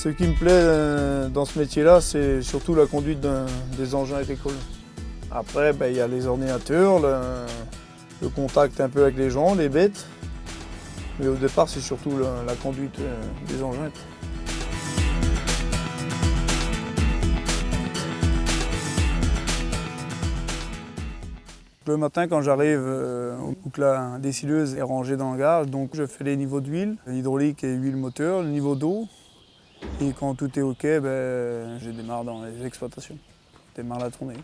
Ce qui me plaît dans ce métier-là, c'est surtout la conduite des engins agricoles. Après, il y a les ordinateurs, le contact un peu avec les gens, les bêtes. Mais au départ, c'est surtout la conduite des engins. Le matin, quand j'arrive, la dessileuse est rangée dans le garage, donc je fais les niveaux d'huile, hydraulique et huile moteur, le niveau d'eau. Et quand tout est OK, je démarre dans les exploitations. Je démarre la tournée.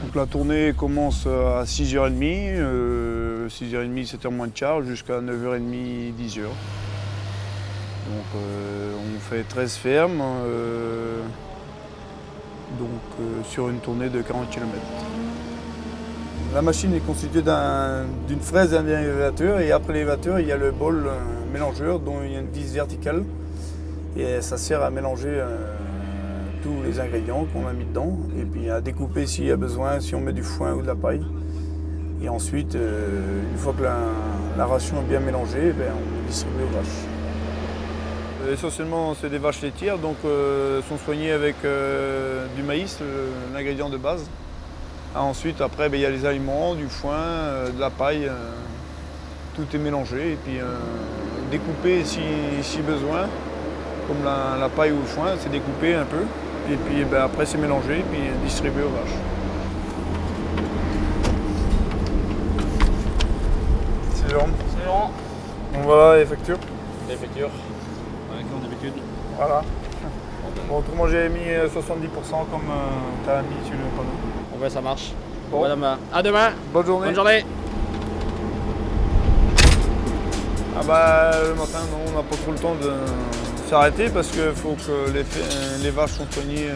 Donc la tournée commence à 6h30, 6h30, 7h moins de charge, jusqu'à 9h30, 10h. Donc on fait 13 fermes, sur une tournée de 40 km. La machine est constituée d'une fraise et d'un élévateur, et après l'élévateur, il y a le bol mélangeur dont il y a une vis verticale. Et ça sert à mélanger tous les ingrédients qu'on a mis dedans, et puis à découper s'il y a besoin, si on met du foin ou de la paille. Et ensuite, une fois que la ration est bien mélangée, on distribue aux vaches. Essentiellement, c'est des vaches laitières, donc sont soignées avec du maïs, l'ingrédient de base. Ensuite, après, il y a les aliments, du foin, de la paille, tout est mélangé, et puis découpé si besoin, comme la paille ou le foin, c'est découpé un peu, et puis après c'est mélangé, et puis distribué aux vaches. C'est Jérôme. C'est Laurent. Donc voilà les factures. Les factures. Ouais, comme d'habitude. Voilà. Bon, autrement j'ai mis 70% comme tu as mis sur le panneau. Bon ben ça marche. Bon. Madame, à demain. Bonne journée. Bonne journée. Le matin, non, on n'a pas trop le temps de s'arrêter parce qu'il faut que les vaches soient soignées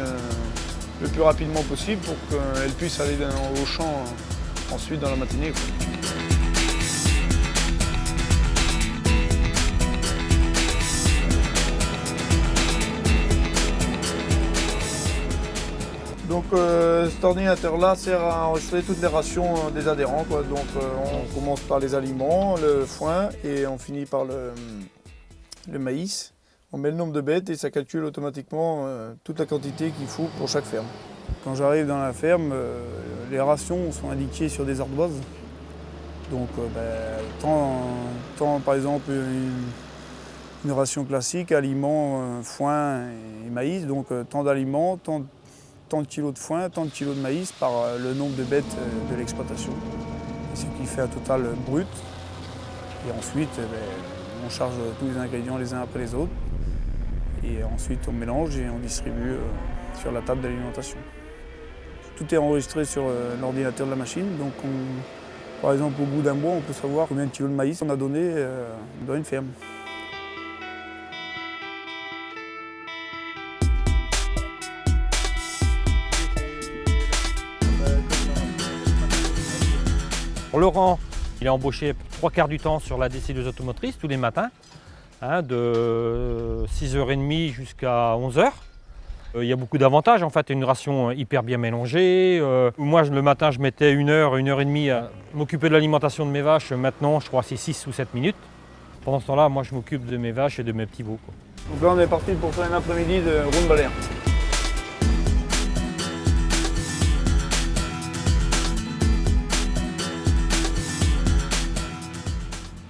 le plus rapidement possible pour qu'elles puissent aller au champ ensuite dans la matinée. Donc cet ordinateur-là sert à enregistrer toutes les rations des adhérents. Donc on commence par les aliments, le foin et on finit par le maïs. On met le nombre de bêtes et ça calcule automatiquement toute la quantité qu'il faut pour chaque ferme. Quand j'arrive dans la ferme, les rations sont indiquées sur des ardoises. Donc tant par exemple une ration classique, aliments, foin et maïs, donc tant d'aliments, tant de kilos de foin, tant de kilos de maïs par le nombre de bêtes de l'exploitation. Ce qui fait un total brut. Et ensuite, on charge tous les ingrédients les uns après les autres. Et ensuite, on mélange et on distribue sur la table d'alimentation. Tout est enregistré sur l'ordinateur de la machine. Donc, par exemple, au bout d'un mois, on peut savoir combien de kilos de maïs on a donné dans une ferme. Laurent, il est embauché 3/4 du temps sur la dessileuse automotrice tous les matins, de 6h30 jusqu'à 11h. Il y a beaucoup d'avantages, en fait, une ration hyper bien mélangée. Moi, le matin, je mettais 1 heure, 1 heure et demie à m'occuper de l'alimentation de mes vaches. Maintenant, je crois que c'est 6 ou 7 minutes. Pendant ce temps-là, moi, je m'occupe de mes vaches et de mes petits veaux. Donc là, on est parti pour faire un après-midi de ronde balaire.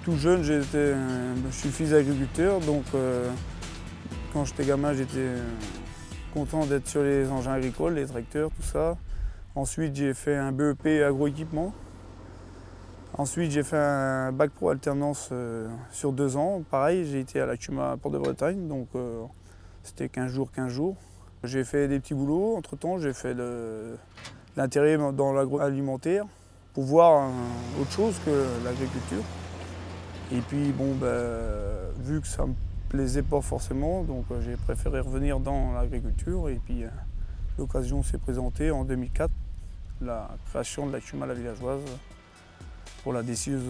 Tout jeune, je suis fils d'agriculteur, donc quand j'étais gamin, j'étais content d'être sur les engins agricoles, les tracteurs, tout ça. Ensuite, j'ai fait un BEP agroéquipement. Ensuite, j'ai fait un bac pro alternance sur 2 ans. Pareil, j'ai été à la CUMA Port-de-Bretagne, donc c'était 15 jours. J'ai fait des petits boulots. Entre-temps, j'ai fait l'intérim dans l'agroalimentaire pour voir autre chose que l'agriculture. Et puis, vu que ça me plaisait pas forcément, donc j'ai préféré revenir dans l'agriculture. Et puis, l'occasion s'est présentée en 2004, la création de la CUMA La Villageoise pour la dessileuse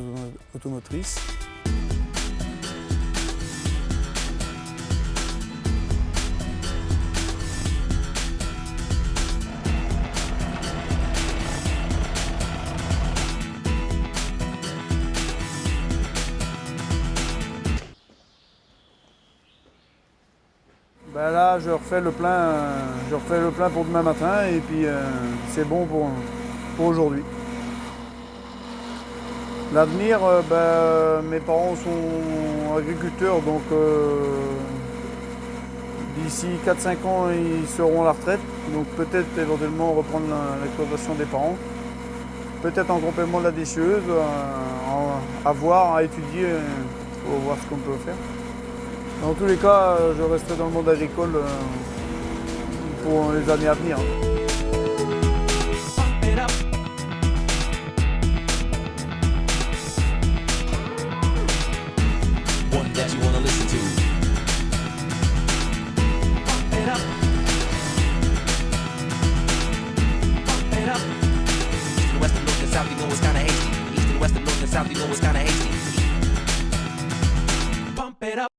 automotrice. Ben là, je refais le plein pour demain matin et puis c'est bon pour aujourd'hui. L'avenir, mes parents sont agriculteurs, donc d'ici 4-5 ans, ils seront à la retraite. Donc peut-être éventuellement reprendre l'exploitation des parents. Peut-être en complément de la décieuse, à voir, à étudier, pour voir ce qu'on peut faire. Dans tous les cas, je resterai dans le monde agricole pour les années à venir. One that you wanna listen to. Pump it up. Pump it up. East and west and north and south, you know it's kinda hasty. East and west and north and south, you know it's kinda hasty. Pump it up.